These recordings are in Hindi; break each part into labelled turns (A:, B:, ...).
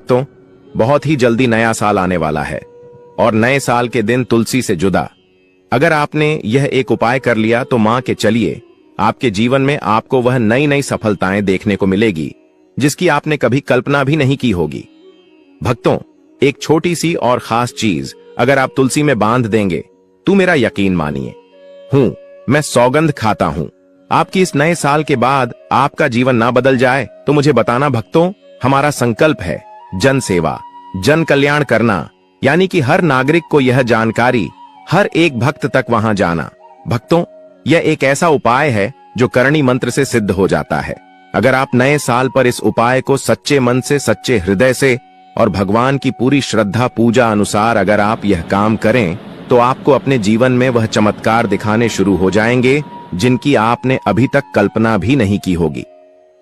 A: भक्तों, बहुत ही जल्दी नया साल आने वाला है और नए साल के दिन तुलसी से जुड़ा अगर आपने यह एक उपाय कर लिया तो मान के चलिए आपके जीवन में आपको वह नई नई सफलताएं देखने को मिलेगी जिसकी आपने कभी कल्पना भी नहीं की होगी। भक्तों, एक छोटी सी और खास चीज अगर आप तुलसी में बांध देंगे तो मेरा यकीन मानिए, मैं सौगंध खाता हूं, आपकी इस नए साल के बाद आपका जीवन ना बदल जाए तो मुझे बताना। भक्तों, हमारा संकल्प है जन सेवा, जन कल्याण करना, यानी कि हर नागरिक को यह जानकारी हर एक भक्त तक वहां जाना। भक्तों, यह एक ऐसा उपाय है जो करणी मंत्र से सिद्ध हो जाता है। अगर आप नए साल पर इस उपाय को सच्चे मन से, सच्चे हृदय से और भगवान की पूरी श्रद्धा पूजा अनुसार अगर आप यह काम करें तो आपको अपने जीवन में वह चमत्कार दिखाने शुरू हो जाएंगे जिनकी आपने अभी तक कल्पना भी नहीं की होगी।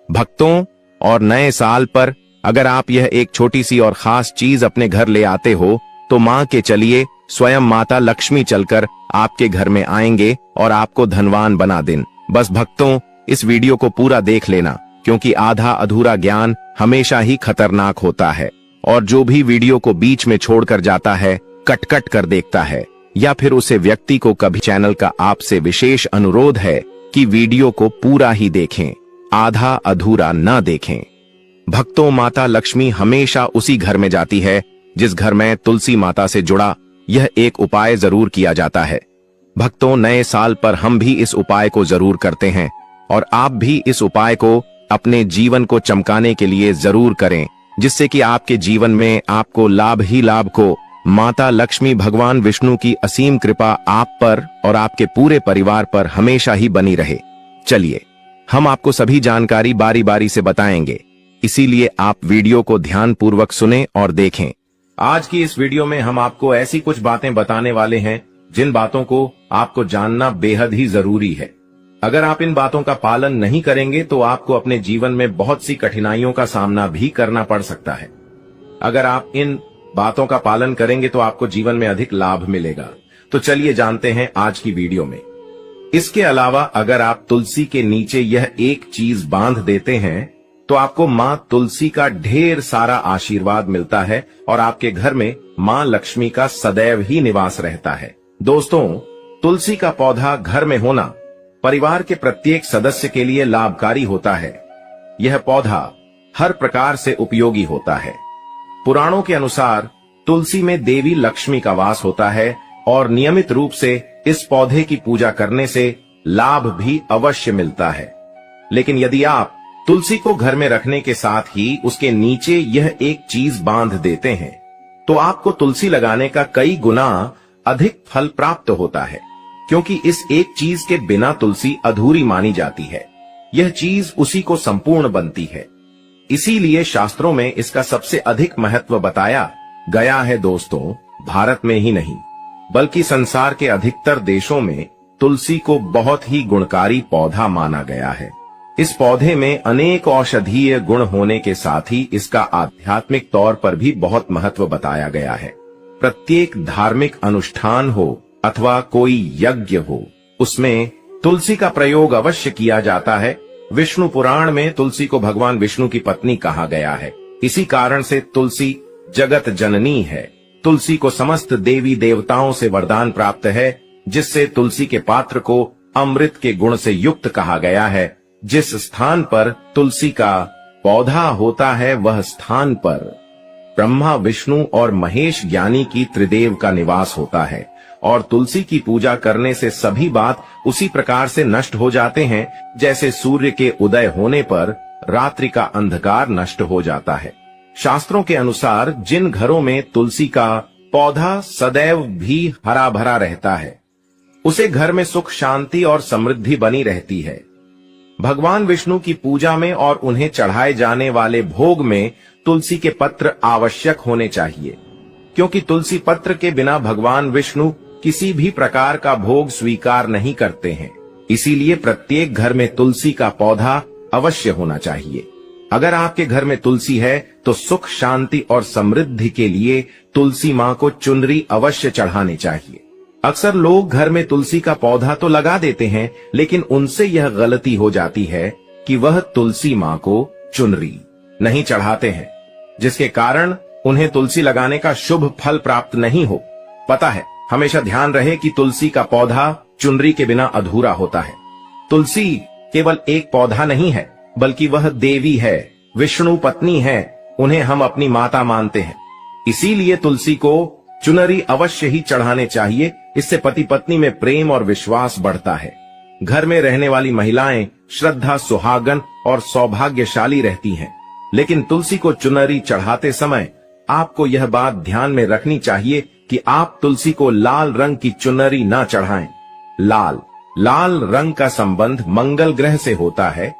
A: भक्तों, और नए साल पर अगर आप यह एक छोटी सी और खास चीज अपने घर ले आते हो तो मान के चलिए स्वयं माता लक्ष्मी चलकर आपके घर में आएंगे और आपको धनवान बना दें। बस भक्तों, इस वीडियो को पूरा देख लेना क्योंकि आधा अधूरा ज्ञान हमेशा ही खतरनाक होता है और जो भी वीडियो को बीच में छोड़कर जाता है, कट कट कर देखता है या फिर उसे व्यक्ति को कभी चैनल का आपसे विशेष अनुरोध है कि वीडियो को पूरा ही देखें, आधा अधूरा न देखें। भक्तों, माता लक्ष्मी हमेशा उसी घर में जाती है जिस घर में तुलसी माता से जुड़ा यह एक उपाय जरूर किया जाता है। भक्तों, नए साल पर हम भी इस उपाय को जरूर करते हैं और आप भी इस उपाय को अपने जीवन को चमकाने के लिए जरूर करें जिससे कि आपके जीवन में आपको लाभ ही लाभ को माता लक्ष्मी भगवान विष्णु की असीम कृपा आप पर और आपके पूरे परिवार पर हमेशा ही बनी रहे। चलिए, हम आपको सभी जानकारी बारी बारी से बताएंगे, इसीलिए आप वीडियो को ध्यानपूर्वक सुने और देखें। आज की इस वीडियो में हम आपको ऐसी कुछ बातें बताने वाले हैं जिन बातों को आपको जानना बेहद ही जरूरी है। अगर आप इन बातों का पालन नहीं करेंगे तो आपको अपने जीवन में बहुत सी कठिनाइयों का सामना भी करना पड़ सकता है। अगर आप इन बातों का पालन करेंगे तो आपको जीवन में अधिक लाभ मिलेगा। तो चलिए जानते हैं आज की वीडियो में। इसके अलावा अगर आप तुलसी के नीचे यह एक चीज बांध देते हैं तो आपको मां तुलसी का ढेर सारा आशीर्वाद मिलता है और आपके घर में मां लक्ष्मी का सदैव ही निवास रहता है। दोस्तों, तुलसी का पौधा घर में होना परिवार के प्रत्येक सदस्य के लिए लाभकारी होता है। यह पौधा हर प्रकार से उपयोगी होता है। पुराणों के अनुसार तुलसी में देवी लक्ष्मी का वास होता है और नियमित रूप से इस पौधे की पूजा करने से लाभ भी अवश्य मिलता है। लेकिन यदि आप तुलसी को घर में रखने के साथ ही उसके नीचे यह एक चीज बांध देते हैं तो आपको तुलसी लगाने का कई गुना अधिक फल प्राप्त होता है, क्योंकि इस एक चीज के बिना तुलसी अधूरी मानी जाती है। यह चीज उसी को संपूर्ण बनती है। इसीलिए शास्त्रों में इसका सबसे अधिक महत्व बताया गया है। दोस्तों, भारत में ही नहीं बल्कि संसार के अधिकतर देशों में तुलसी को बहुत ही गुणकारी पौधा माना गया है। इस पौधे में अनेक औषधीय गुण होने के साथ ही इसका आध्यात्मिक तौर पर भी बहुत महत्व बताया गया है। प्रत्येक धार्मिक अनुष्ठान हो अथवा कोई यज्ञ हो, उसमें तुलसी का प्रयोग अवश्य किया जाता है। विष्णु पुराण में तुलसी को भगवान विष्णु की पत्नी कहा गया है। इसी कारण से तुलसी जगत जननी है। तुलसी को समस्त देवी देवताओं से वरदान प्राप्त है, जिससे तुलसी के पात्र को अमृत के गुण से युक्त कहा गया है। जिस स्थान पर तुलसी का पौधा होता है वह स्थान पर ब्रह्मा, विष्णु और महेश ज्ञानी की त्रिदेव का निवास होता है और तुलसी की पूजा करने से सभी बात उसी प्रकार से नष्ट हो जाते हैं जैसे सूर्य के उदय होने पर रात्रि का अंधकार नष्ट हो जाता है। शास्त्रों के अनुसार जिन घरों में तुलसी का पौधा सदैव भी हरा भरा रहता है उसे घर में सुख, शांति और समृद्धि बनी रहती है। भगवान विष्णु की पूजा में और उन्हें चढ़ाए जाने वाले भोग में तुलसी के पत्र आवश्यक होने चाहिए, क्योंकि तुलसी पत्र के बिना भगवान विष्णु किसी भी प्रकार का भोग स्वीकार नहीं करते हैं। इसीलिए प्रत्येक घर में तुलसी का पौधा अवश्य होना चाहिए। अगर आपके घर में तुलसी है तो सुख, शांति और समृद्धि के लिए तुलसी मां को चुनरी अवश्य चढ़ानी चाहिए। अक्सर लोग घर में तुलसी का पौधा तो लगा देते हैं, लेकिन उनसे यह गलती हो जाती है कि वह तुलसी मां को चुनरी नहीं चढ़ाते हैं। जिसके कारण उन्हें तुलसी लगाने का शुभ फल प्राप्त नहीं हो। पता है, हमेशा ध्यान रहे कि तुलसी का पौधा चुनरी के बिना अधूरा होता है। तुलसी केवल एक पौधा नहीं है, बल्कि वह देवी है, विष्णु पत्नी है। उन्हें हम अपनी माता मानते हैं। इसीलिए तुलसी को चुनरी अवश्य ही चढ़ाने चाहिए। इससे पति पत्नी में प्रेम और विश्वास बढ़ता है। घर में रहने वाली महिलाएं श्रद्धा, सुहागन और सौभाग्यशाली रहती हैं। लेकिन तुलसी को चुनरी चढ़ाते समय आपको यह बात ध्यान में रखनी चाहिए कि आप तुलसी को लाल रंग की चुनरी न चढ़ाएं। लाल रंग का संबंध मंगल ग्रह से होता है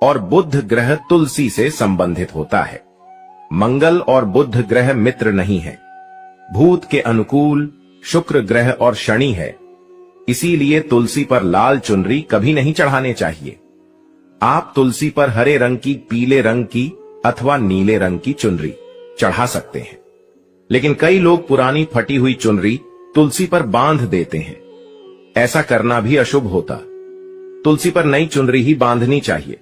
A: और बुध ग्रह तुलसी से संबंधित होता है। मंगल और बुध ग्रह मित्र नहीं है। भूत के अनुकूल शुक्र ग्रह और शनि है। इसीलिए तुलसी पर लाल चुनरी कभी नहीं चढ़ाने चाहिए। आप तुलसी पर हरे रंग की, पीले रंग की अथवा नीले रंग की चुनरी चढ़ा सकते हैं। लेकिन कई लोग पुरानी फटी हुई चुनरी तुलसी पर बांध देते हैं। ऐसा करना भी अशुभ होता। तुलसी पर नई चुनरी ही बांधनी चाहिए।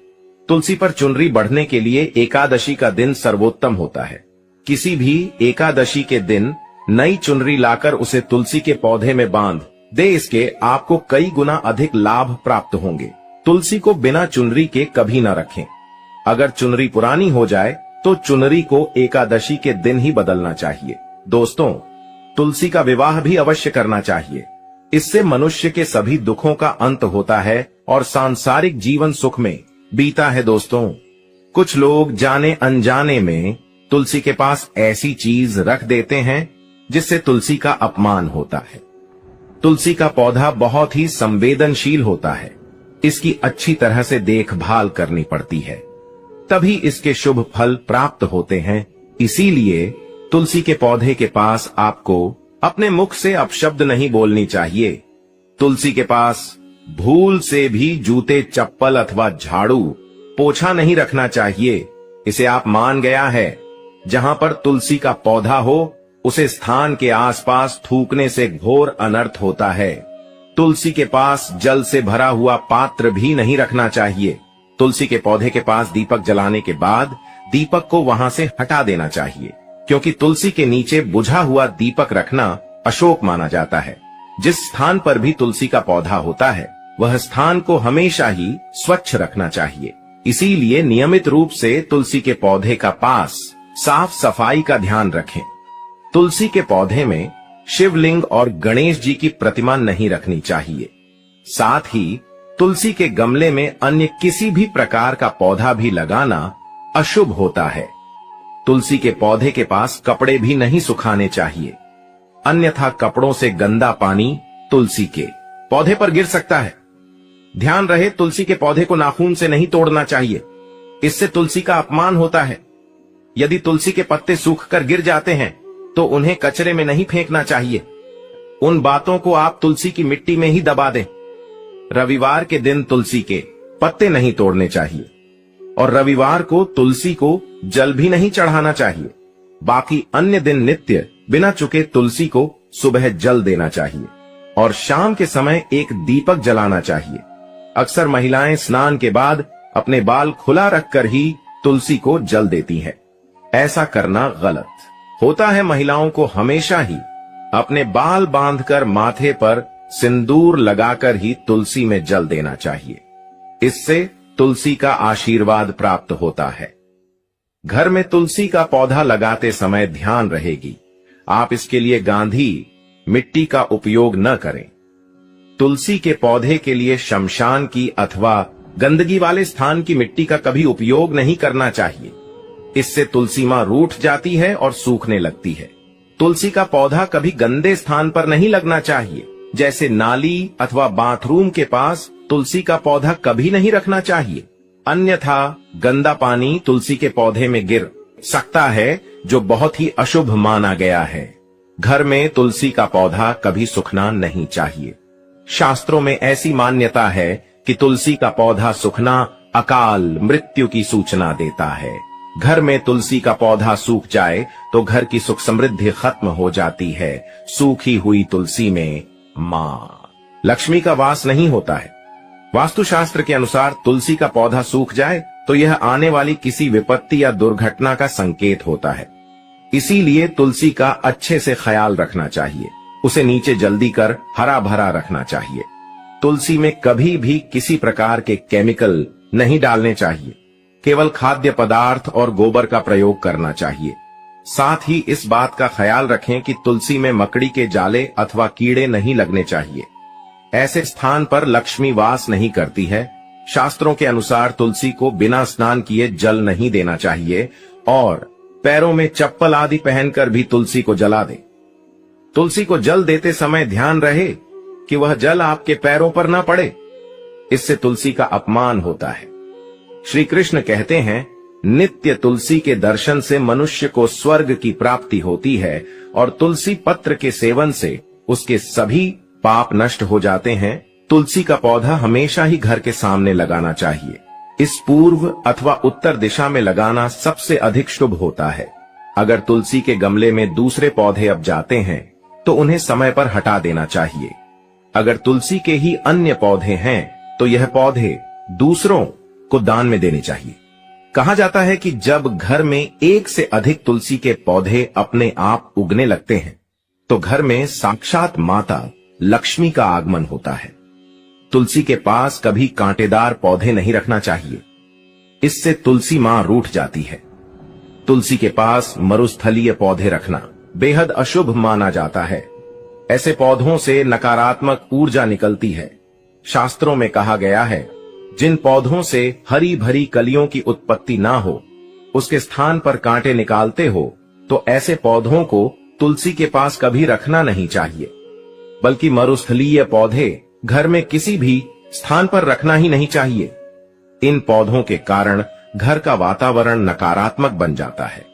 A: तुलसी पर चुनरी बढ़ने के लिए एकादशी का दिन सर्वोत्तम होता है। किसी भी एकादशी के दिन नई चुनरी लाकर उसे तुलसी के पौधे में बांध दे। इसके आपको कई गुना अधिक लाभ प्राप्त होंगे। तुलसी को बिना चुनरी के कभी न रखें। अगर चुनरी पुरानी हो जाए तो चुनरी को एकादशी के दिन ही बदलना चाहिए। दोस्तों, तुलसी का विवाह भी अवश्य करना चाहिए। इससे मनुष्य के सभी दुखों का अंत होता है और सांसारिक जीवन सुख में बीता है। दोस्तों, कुछ लोग जाने अनजाने में तुलसी के पास ऐसी चीज रख देते हैं जिससे तुलसी का अपमान होता है। तुलसी का पौधा बहुत ही संवेदनशील होता है। इसकी अच्छी तरह से देखभाल करनी पड़ती है, तभी इसके शुभ फल प्राप्त होते हैं। इसीलिए तुलसी के पौधे के पास आपको अपने मुख से अपशब्द नहीं बोलनी चाहिए। तुलसी के पास भूल से भी जूते, चप्पल अथवा झाड़ू, पोछा नहीं रखना चाहिए। इसे आप मान गया है, जहां पर तुलसी का पौधा हो उसे स्थान के आसपास थूकने से घोर अनर्थ होता है। तुलसी के पास जल से भरा हुआ पात्र भी नहीं रखना चाहिए। तुलसी के पौधे के पास दीपक जलाने के बाद दीपक को वहां से हटा देना चाहिए, क्योंकि तुलसी के नीचे बुझा हुआ दीपक रखना अशुभ माना जाता है। जिस स्थान पर भी तुलसी का पौधा होता है वह स्थान को हमेशा ही स्वच्छ रखना चाहिए। इसीलिए नियमित रूप से तुलसी के पौधे का पास साफ सफाई का ध्यान रखें। तुलसी के पौधे में शिवलिंग और गणेश जी की प्रतिमा नहीं रखनी चाहिए। साथ ही तुलसी के गमले में अन्य किसी भी प्रकार का पौधा भी लगाना अशुभ होता है। तुलसी के पौधे के पास कपड़े भी नहीं सुखाने चाहिए, अन्यथा कपड़ों से गंदा पानी तुलसी के पौधे पर गिर सकता है। ध्यान रहे, तुलसी के पौधे को नाखून से नहीं तोड़ना चाहिए। इससे तुलसी का अपमान होता है। यदि तुलसी के पत्ते सूखकर गिर जाते हैं तो उन्हें कचरे में नहीं फेंकना चाहिए। उन बातों को आप तुलसी की मिट्टी में ही दबा दें। रविवार के दिन तुलसी के पत्ते नहीं तोड़ने चाहिए और रविवार को तुलसी को जल भी नहीं चढ़ाना चाहिए। बाकी अन्य दिन नित्य बिना चुके तुलसी को सुबह जल देना चाहिए और शाम के समय एक दीपक जलाना चाहिए। अक्सर महिलाएं स्नान के बाद अपने बाल खुला रखकर ही तुलसी को जल देती हैं। ऐसा करना गलत होता है। महिलाओं को हमेशा ही अपने बाल बांधकर माथे पर सिंदूर लगाकर ही तुलसी में जल देना चाहिए। इससे तुलसी का आशीर्वाद प्राप्त होता है। घर में तुलसी का पौधा लगाते समय ध्यान रहेगी, आप इसके लिए गांधी मिट्टी का उपयोग न करें। तुलसी के पौधे के लिए शमशान की अथवा गंदगी वाले स्थान की मिट्टी का कभी उपयोग नहीं करना चाहिए। इससे तुलसी मां रूठ जाती है और सूखने लगती है। तुलसी का पौधा कभी गंदे स्थान पर नहीं लगना चाहिए, जैसे नाली अथवा बाथरूम के पास तुलसी का पौधा कभी नहीं रखना चाहिए, अन्यथा गंदा पानी तुलसी के पौधे में गिर सकता है, जो बहुत ही अशुभ माना गया है। घर में तुलसी का पौधा कभी सूखना नहीं चाहिए। शास्त्रों में ऐसी मान्यता है कि तुलसी का पौधा सूखना अकाल मृत्यु की सूचना देता है। घर में तुलसी का पौधा सूख जाए तो घर की सुख समृद्धि खत्म हो जाती है। सूखी हुई तुलसी में मां लक्ष्मी का वास नहीं होता है। वास्तुशास्त्र के अनुसार तुलसी का पौधा सूख जाए तो यह आने वाली किसी विपत्ति या दुर्घटना का संकेत होता है। इसीलिए तुलसी का अच्छे से ख्याल रखना चाहिए। उसे नीचे जल्दी कर हरा भरा रखना चाहिए। तुलसी में कभी भी किसी प्रकार के केमिकल नहीं डालने चाहिए। केवल खाद्य पदार्थ और गोबर का प्रयोग करना चाहिए। साथ ही इस बात का ख्याल रखें कि तुलसी में मकड़ी के जाले अथवा कीड़े नहीं लगने चाहिए। ऐसे स्थान पर लक्ष्मी वास नहीं करती है। शास्त्रों के अनुसार तुलसी को बिना स्नान किए जल नहीं देना चाहिए और पैरों में चप्पल आदि पहनकर भी तुलसी को जला दे। तुलसी को जल देते समय ध्यान रहे कि वह जल आपके पैरों पर न पड़े, इससे तुलसी का अपमान होता है। श्री कृष्ण कहते हैं, नित्य तुलसी के दर्शन से मनुष्य को स्वर्ग की प्राप्ति होती है और तुलसी पत्र के सेवन से उसके सभी पाप नष्ट हो जाते हैं। तुलसी का पौधा हमेशा ही घर के सामने लगाना चाहिए। इस पूर्व अथवा उत्तर दिशा में लगाना सबसे अधिक शुभ होता है। अगर तुलसी के गमले में दूसरे पौधे अब जाते हैं तो उन्हें समय पर हटा देना चाहिए। अगर तुलसी के ही अन्य पौधे हैं तो यह पौधे दूसरों को दान में देने चाहिए। कहा जाता है कि जब घर में एक से अधिक तुलसी के पौधे अपने आप उगने लगते हैं तो घर में साक्षात माता लक्ष्मी का आगमन होता है। तुलसी के पास कभी कांटेदार पौधे नहीं रखना चाहिए, इससे तुलसी मां रूठ जाती है। तुलसी के पास मरुस्थलीय पौधे रखना बेहद अशुभ माना जाता है। ऐसे पौधों से नकारात्मक ऊर्जा निकलती है। शास्त्रों में कहा गया है, जिन पौधों से हरी भरी कलियों की उत्पत्ति ना हो, उसके स्थान पर कांटे निकालते हो, तो ऐसे पौधों को तुलसी के पास कभी रखना नहीं चाहिए। बल्कि मरुस्थलीय पौधे घर में किसी भी स्थान पर रखना ही नहीं चाहिए। इन पौधों के कारण घर का वातावरण नकारात्मक बन जाता है।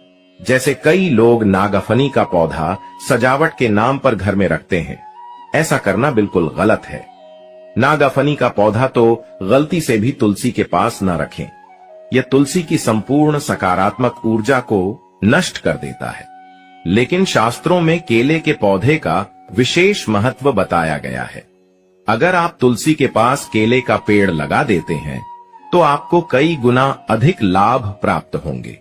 A: जैसे कई लोग नागफनी का पौधा सजावट के नाम पर घर में रखते हैं। ऐसा करना बिल्कुल गलत है। नागफनी का पौधा तो गलती से भी तुलसी के पास न रखें। यह तुलसी की संपूर्ण सकारात्मक ऊर्जा को नष्ट कर देता है। लेकिन शास्त्रों में केले के पौधे का विशेष महत्व बताया गया है। अगर आप तुलसी के पास केले का पेड़ लगा देते हैं तो आपको कई गुना अधिक लाभ प्राप्त होंगे।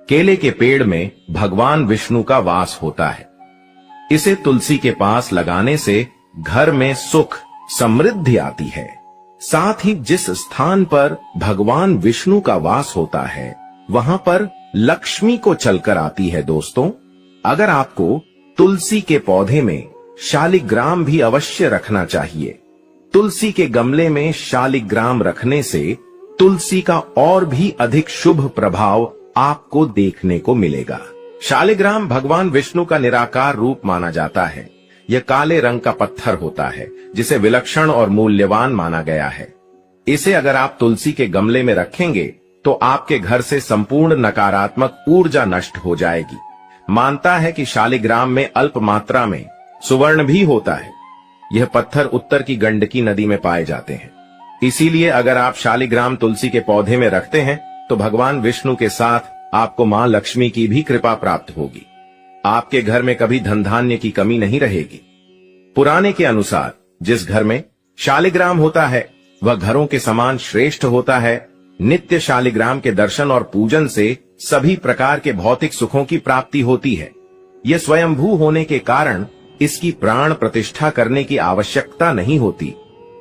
A: केले के पेड़ में भगवान विष्णु का वास होता है। इसे तुलसी के पास लगाने से घर में सुख समृद्धि आती है। साथ ही जिस स्थान पर भगवान विष्णु का वास होता है वहां पर लक्ष्मी को चलकर आती है। दोस्तों, अगर आपको तुलसी के पौधे में शालिग्राम भी अवश्य रखना चाहिए। तुलसी के गमले में शालिग्राम रखने से तुलसी का और भी अधिक शुभ प्रभाव आपको देखने को मिलेगा। शालिग्राम भगवान विष्णु का निराकार रूप माना जाता है। यह काले रंग का पत्थर होता है जिसे विलक्षण और मूल्यवान माना गया है। इसे अगर आप तुलसी के गमले में रखेंगे तो आपके घर से संपूर्ण नकारात्मक ऊर्जा नष्ट हो जाएगी। मानता है कि शालिग्राम में अल्प मात्रा में सुवर्ण भी होता है। यह पत्थर उत्तर की गंडकी नदी में पाए जाते हैं। इसीलिए अगर आप शालिग्राम तुलसी के पौधे में रखते हैं तो भगवान विष्णु के साथ आपको मां लक्ष्मी की भी कृपा प्राप्त होगी। आपके घर में कभी धन धान्य की कमी नहीं रहेगी। पुराने के अनुसार जिस घर में शालिग्राम होता है वह घरों के समान श्रेष्ठ होता है। नित्य शालिग्राम के दर्शन और पूजन से सभी प्रकार के भौतिक सुखों की प्राप्ति होती है। यह स्वयंभू होने के कारण इसकी प्राण प्रतिष्ठा करने की आवश्यकता नहीं होती।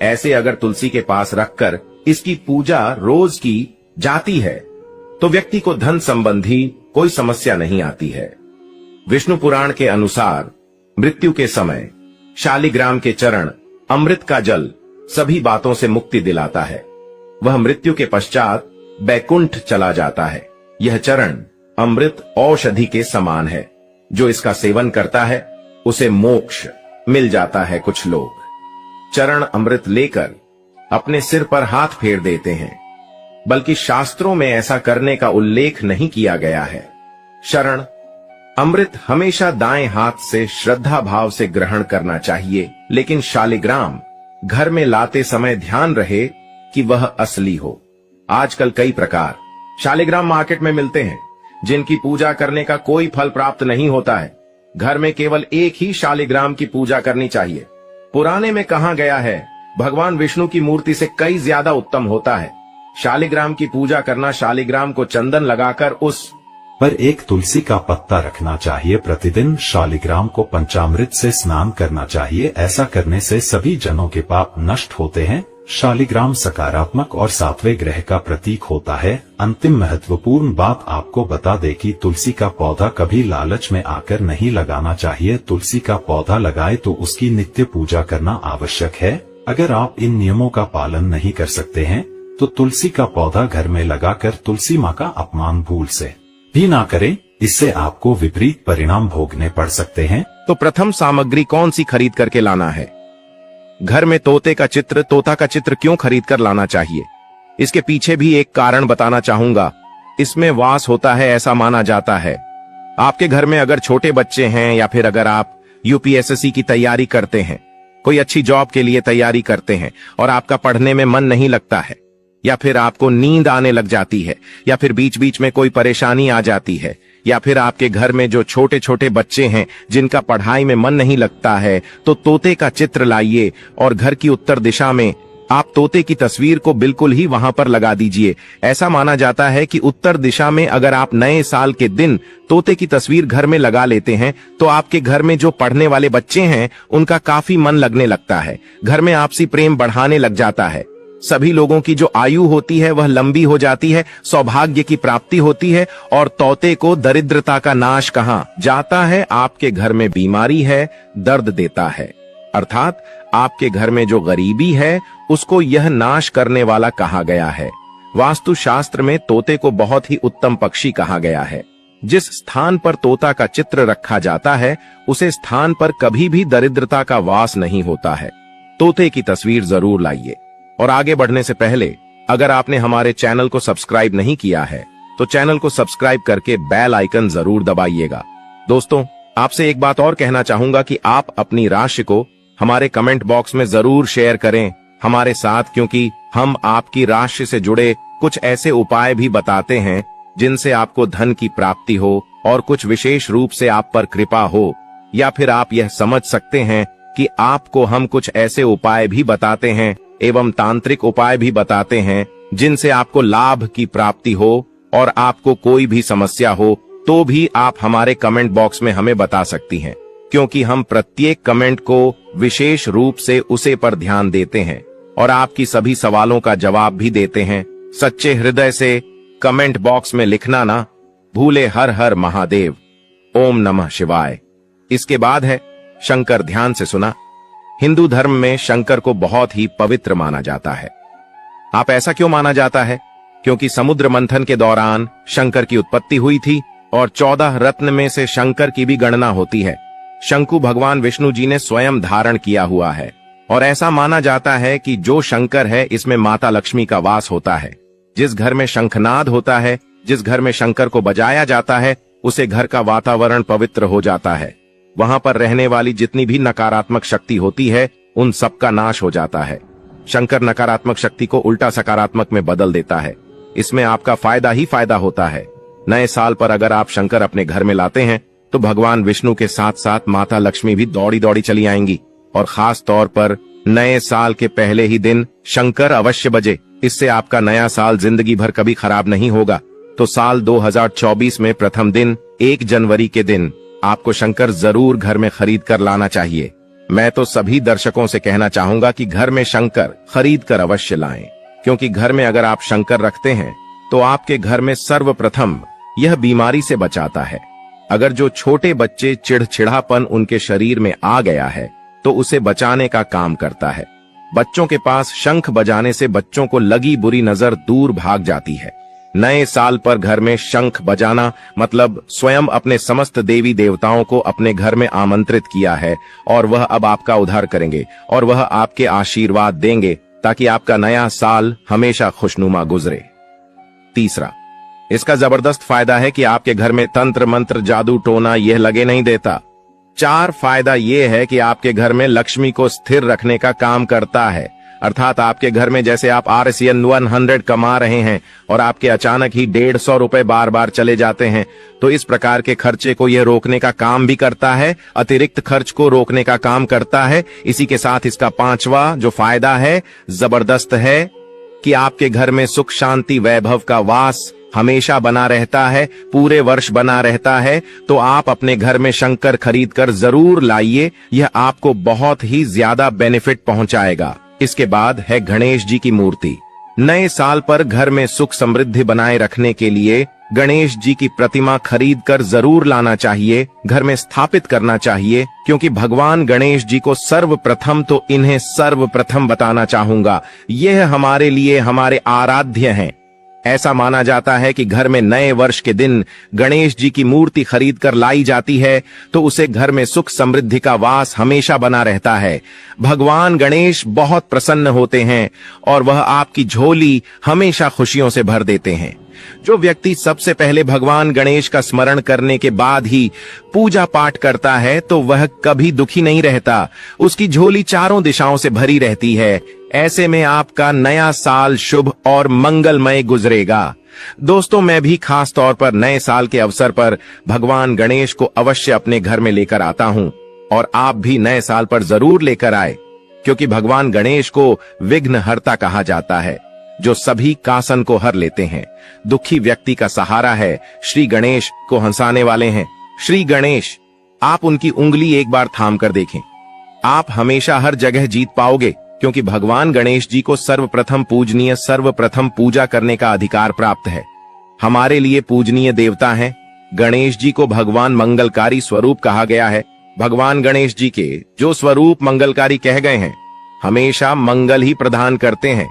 A: ऐसे अगर तुलसी के पास रखकर इसकी पूजा रोज की जाती है तो व्यक्ति को धन संबंधी कोई समस्या नहीं आती है। विष्णु पुराण के अनुसार मृत्यु के समय शालिग्राम के चरण अमृत का जल सभी बातों से मुक्ति दिलाता है। वह मृत्यु के पश्चात बैकुंठ चला जाता है। यह चरण अमृत औषधि के समान है। जो इसका सेवन करता है उसे मोक्ष मिल जाता है। कुछ लोग चरण अमृत लेकर अपने सिर पर हाथ फेर देते हैं, बल्कि शास्त्रों में ऐसा करने का उल्लेख नहीं किया गया है। शरण अमृत हमेशा दाएं हाथ से श्रद्धा भाव से ग्रहण करना चाहिए, लेकिन शालिग्राम घर में लाते समय ध्यान रहे कि वह असली हो। आजकल कई प्रकार शालिग्राम मार्केट में मिलते हैं जिनकी पूजा करने का कोई फल प्राप्त नहीं होता है। घर में केवल एक ही शालिग्राम की पूजा करनी चाहिए। पुराने में कहा गया है भगवान विष्णु की मूर्ति से कई ज्यादा उत्तम होता है। शालिग्राम की पूजा करना, शालिग्राम को चंदन लगाकर उस
B: पर एक तुलसी का पत्ता रखना चाहिए। प्रतिदिन शालिग्राम को पंचामृत से स्नान करना चाहिए। ऐसा करने से सभी जनों के पाप नष्ट होते हैं। शालिग्राम सकारात्मक और सातवें ग्रह का प्रतीक होता है। अंतिम महत्वपूर्ण बात आपको बता दें कि तुलसी का पौधा कभी लालच में आकर नहीं लगाना चाहिए। तुलसी का पौधा लगाए तो उसकी नित्य पूजा करना आवश्यक है। अगर आप इन नियमों का पालन नहीं कर सकते हैं तो तुलसी का पौधा घर में लगाकर तुलसी माँ का अपमान भूल से भी ना करें। इससे आपको विपरीत परिणाम भोगने पड़ सकते हैं।
A: तो प्रथम सामग्री कौन सी खरीद करके लाना है? घर में तोता का चित्र क्यों खरीद कर लाना चाहिए? इसके पीछे भी एक कारण बताना चाहूंगा। इसमें वास होता है ऐसा माना जाता है। आपके घर में अगर छोटे बच्चे हैं या फिर अगर आप यूपीएससी की तैयारी करते हैं, कोई अच्छी जॉब के लिए तैयारी करते हैं और आपका पढ़ने में मन नहीं लगता है, या फिर आपको नींद आने लग जाती है, या फिर बीच बीच में कोई परेशानी आ जाती है, या फिर आपके घर में जो छोटे छोटे बच्चे हैं जिनका पढ़ाई में मन नहीं लगता है, तो तोते का चित्र लाइए और घर की उत्तर दिशा में आप तोते की तस्वीर को बिल्कुल ही वहां पर लगा दीजिए। ऐसा माना जाता है कि उत्तर दिशा में अगर आप नए साल के दिन तोते की तस्वीर घर में लगा लेते हैं तो आपके घर में जो पढ़ने वाले बच्चे हैं उनका काफी मन लगने लगता है। घर में आपसी प्रेम बढ़ाने लग जाता है। सभी लोगों की जो आयु होती है वह लंबी हो जाती है, सौभाग्य की प्राप्ति होती है और तोते को दरिद्रता का नाश कहा जाता है। आपके घर में बीमारी है, दर्द देता है, अर्थात आपके घर में जो गरीबी है उसको यह नाश करने वाला कहा गया है। वास्तु शास्त्र में तोते को बहुत ही उत्तम पक्षी कहा गया है। जिस स्थान पर तोता का चित्र रखा जाता है उसे स्थान पर कभी भी दरिद्रता का वास नहीं होता है। तोते की तस्वीर जरूर लाइए। और आगे बढ़ने से पहले अगर आपने हमारे चैनल को सब्सक्राइब नहीं किया है तो चैनल को सब्सक्राइब करके बेल आइकन जरूर दबाइएगा। दोस्तों, आपसे एक बात और कहना चाहूंगा कि आप अपनी राशि को हमारे कमेंट बॉक्स में जरूर शेयर करें हमारे साथ, क्योंकि हम आपकी राशि से जुड़े कुछ ऐसे उपाय भी बताते हैं जिनसे आपको धन की प्राप्ति हो और कुछ विशेष रूप से आप पर कृपा हो, या फिर आप यह समझ सकते हैं कि आपको हम कुछ ऐसे उपाय भी बताते हैं एवं तांत्रिक उपाय भी बताते हैं जिनसे आपको लाभ की प्राप्ति हो और आपको कोई भी समस्या हो तो भी आप हमारे कमेंट बॉक्स में हमें बता सकती हैं, क्योंकि हम प्रत्येक कमेंट को विशेष रूप से उसे पर ध्यान देते हैं और आपकी सभी सवालों का जवाब भी देते हैं। सच्चे हृदय से कमेंट बॉक्स में लिखना ना भूले। हर हर महादेव, ओम नमः शिवाय। इसके बाद है शंकर। ध्यान से सुना। हिंदू धर्म में शंकर को बहुत ही पवित्र माना जाता है। आप ऐसा क्यों माना जाता है? क्योंकि समुद्र मंथन के दौरान शंकर की उत्पत्ति हुई थी और 14 रत्न में से शंकर की भी गणना होती है। शंकु भगवान विष्णु जी ने स्वयं धारण किया हुआ है और ऐसा माना जाता है कि जो शंकर है इसमें माता लक्ष्मी का वास होता है। जिस घर में शंखनाद होता है, जिस घर में शंकर को बजाया जाता है, उसे घर का वातावरण पवित्र हो जाता है। वहां पर रहने वाली जितनी भी नकारात्मक शक्ति होती है उन सब का नाश हो जाता है। शंकर नकारात्मक शक्ति को उल्टा सकारात्मक में बदल देता है। इसमें आपका फायदा ही फायदा होता है। नए साल पर अगर आप शंकर अपने घर में लाते हैं तो भगवान विष्णु के साथ साथ माता लक्ष्मी भी दौड़ी दौड़ी चली आएंगी। और खास तौर पर नए साल के पहले ही दिन शंकर अवश्य बजे। इससे आपका नया साल जिंदगी भर कभी खराब नहीं होगा। तो साल 2024 में प्रथम दिन 1 जनवरी के दिन आपको शंकर जरूर घर में खरीद कर लाना चाहिए। मैं तो सभी दर्शकों से कहना चाहूंगा कि घर में शंकर खरीद कर अवश्य लाएं, क्योंकि घर में अगर आप शंकर रखते हैं तो आपके घर में सर्वप्रथम यह बीमारी से बचाता है। अगर जो छोटे बच्चे चिड़चिड़ापन उनके शरीर में आ गया है तो उसे बचाने का काम करता है। बच्चों के पास शंख बजाने से बच्चों को लगी बुरी नजर दूर भाग जाती है। नए साल पर घर में शंख बजाना मतलब स्वयं अपने समस्त देवी देवताओं को अपने घर में आमंत्रित किया है और वह अब आपका उद्धार करेंगे और वह आपके आशीर्वाद देंगे ताकि आपका नया साल हमेशा खुशनुमा गुजरे। तीसरा, इसका जबरदस्त फायदा है कि आपके घर में तंत्र मंत्र जादू टोना यह लगे नहीं देता। 4 फायदा यह है कि आपके घर में लक्ष्मी को स्थिर रखने का काम करता है। अर्थात आपके घर में जैसे आप RCN 100 कमा रहे हैं और आपके अचानक ही 150 रुपए बार बार चले जाते हैं, तो इस प्रकार के खर्चे को यह रोकने का काम भी करता है, अतिरिक्त खर्च को रोकने का काम करता है। इसी के साथ इसका 5वां जो फायदा है जबरदस्त है कि आपके घर में सुख शांति वैभव का वास हमेशा बना रहता है, पूरे वर्ष बना रहता है, तो आप अपने घर में शंकर खरीद कर जरूर लाइए। यह आपको बहुत ही ज्यादा बेनिफिट पहुंचाएगा। इसके बाद है गणेश जी की मूर्ति। नए साल पर घर में सुख समृद्धि बनाए रखने के लिए गणेश जी की प्रतिमा खरीद कर जरूर लाना चाहिए, घर में स्थापित करना चाहिए, क्योंकि भगवान गणेश जी को सर्वप्रथम तो इन्हें सर्वप्रथम बताना चाहूंगा, यह हमारे लिए हमारे आराध्य हैं। ऐसा माना जाता है कि घर में नए वर्ष के दिन गणेश जी की मूर्ति खरीद कर लाई जाती है तो उसे घर में सुख समृद्धि का वास हमेशा बना रहता है। भगवान गणेश बहुत प्रसन्न होते हैं और वह आपकी झोली हमेशा खुशियों से भर देते हैं। जो व्यक्ति सबसे पहले भगवान गणेश का स्मरण करने के बाद ही पूजा पाठ करता है तो वह कभी दुखी नहीं रहता, उसकी झोली चारों दिशाओं से भरी रहती है। ऐसे में आपका नया साल शुभ और मंगलमय गुजरेगा। दोस्तों, मैं भी खास तौर पर नए साल के अवसर पर भगवान गणेश को अवश्य अपने घर में लेकर आता हूं और आप भी नए साल पर जरूर लेकर आए, क्योंकि भगवान गणेश को विघ्नहर्ता कहा जाता है, जो सभी कासन को हर लेते हैं। दुखी व्यक्ति का सहारा है, श्री गणेश को हंसाने वाले हैं। श्री गणेश, आप उनकी उंगली एक बार थाम कर देखें, आप हमेशा हर जगह जीत पाओगे, क्योंकि भगवान गणेश जी को सर्वप्रथम पूजनीय, सर्वप्रथम पूजा करने का अधिकार प्राप्त है। हमारे लिए पूजनीय देवता हैं। गणेश जी को भगवान मंगलकारी स्वरूप कहा गया है। भगवान गणेश जी के जो स्वरूप मंगलकारी कह गए हैं, हमेशा मंगल ही प्रदान करते हैं।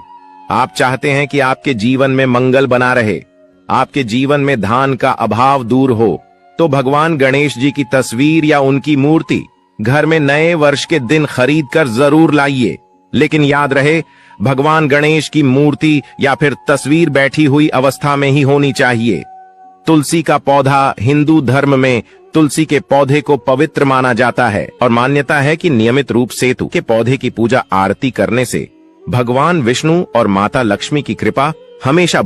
A: आप चाहते हैं कि आपके जीवन में मंगल बना रहे, आपके जीवन में धान का अभाव दूर हो, तो भगवान गणेश जी की तस्वीर या उनकी मूर्ति घर में नए वर्ष के दिन खरीद कर जरूर लाइए। लेकिन याद रहे, भगवान गणेश की मूर्ति या फिर तस्वीर बैठी हुई अवस्था में ही होनी चाहिए। तुलसी का पौधा, हिंदू धर्म में तुलसी के पौधे को पवित्र माना जाता है और मान्यता है कि नियमित रूप से सेतु के पौधे की पूजा आरती करने से भगवान विष्णु और माता लक्ष्मी की कृपा हमेशा